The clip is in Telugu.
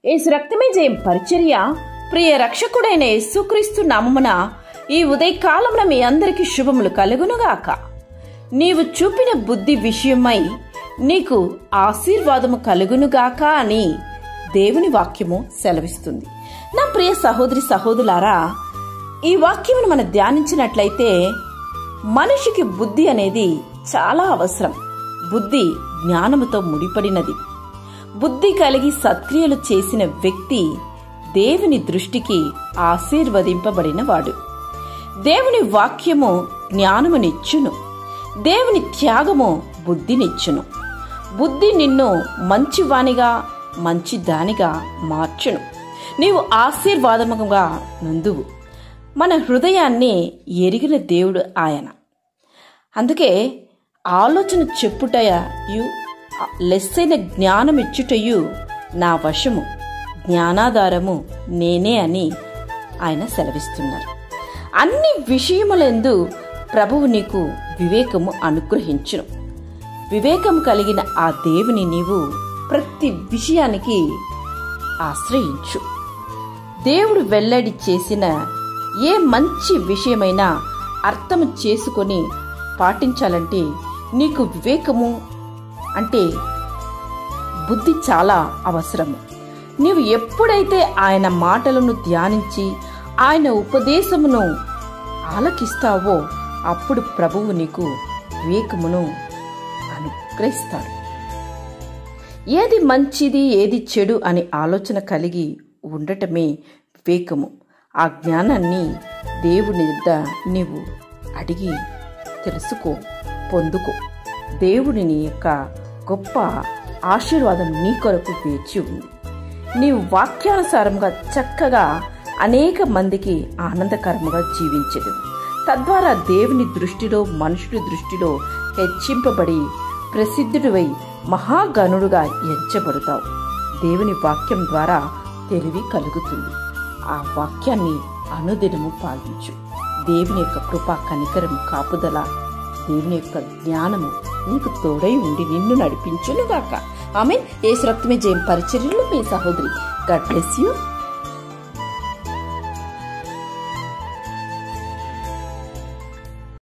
యేసు రక్తమే జయం పరిచర్య ప్రియ రక్షకుడైన యేసుక్రీస్తు నామమున ఈ ఉదయకాలమున మీ అందరికీ శుభములు కలుగునుగాక. నీవు చూపిన బుద్ధి విషయమై నీకు ఆశీర్వాదము కలుగునుగాక అని దేవుని వాక్యము సెలవిస్తుంది. నా ప్రియ సహోదరి సహోదరులారా, ఈ వాక్యమును మనం ధ్యానించినట్లయితే మనిషికి బుద్ధి అనేది చాలా అవసరం. బుద్ధి జ్ఞానముతో ముడిపడినది. బుద్ధి కలిగి సత్క్రియలు చేసిన వ్యక్తి దేవుని దృష్టికి ఆశీర్వదింపబడినవాడు. దేవుని వాక్యము జ్ఞానమునిచ్చును, దేవుని త్యాగము బుద్ధినిచ్చును. బుద్ధి నిన్ను మంచివానిగా మంచిదానిగా మార్చును. నీవు ఆశీర్వాదముగా నందువు. మన హృదయాన్ని ఎరిగిన దేవుడు ఆయన. అందుకే ఆలోచన చెప్పుటయు లెస్సైన జ్ఞానమిచ్చుటయు నా వశము, జ్ఞానాధారము నేనే అని ఆయన సెలవిస్తున్నారు. అన్ని విషయములందు ప్రభువు నీకు వివేకము అనుగ్రహించును. వివేకము కలిగిన ఆ దేవుని నీవు ప్రతి విషయానికి ఆశ్రయించు. దేవుడు వెల్లడి చేసిన ఏ మంచి విషయమైనా అర్థము చేసుకొని పాటించాలంటే నీకు వివేకము అంటే బుద్ధి చాలా అవసరము. నీవు ఎప్పుడైతే ఆయన మాటలను ధ్యానించి ఆయన ఉపదేశమును ఆలకిస్తావో అప్పుడు ప్రభువు నీకు వివేకమును అనుగ్రహిస్తాడు. ఏది మంచిది ఏది చెడు అనే ఆలోచన కలిగి ఉండటమే వివేకము. ఆ జ్ఞానాన్ని దేవుని వద్ద నీవు అడిగి తెలుసుకో, పొందుకో. దేవుడిని యొక్క గొప్ప ఆశీర్వాదం నీ కొరకు వేచి ఉంది. నీవు వాక్యానుసారంగా చక్కగా అనేక మందికి ఆనందకరముగా జీవించదు. తద్వారా దేవుని దృష్టిలో మనుషుడి దృష్టిలో హెచ్చింపబడి ప్రసిద్ధుడివై మహాగణుడుగా ఎంచబడతావు. దేవుని వాక్యం ద్వారా తెలివి కలుగుతుంది. ఆ వాక్యాన్ని అనుదినము పాలించు. దేవుని యొక్క కృప, కనికరము, కాపుదల, దేవుని యొక్క జ్ఞానము నీకు తోడై ఉండి నిన్ను నడిపించునుగాక. ఆమేన్. యేసు రక్తమే జయం పరిచర్యలో మీ సహోదరి. God bless you.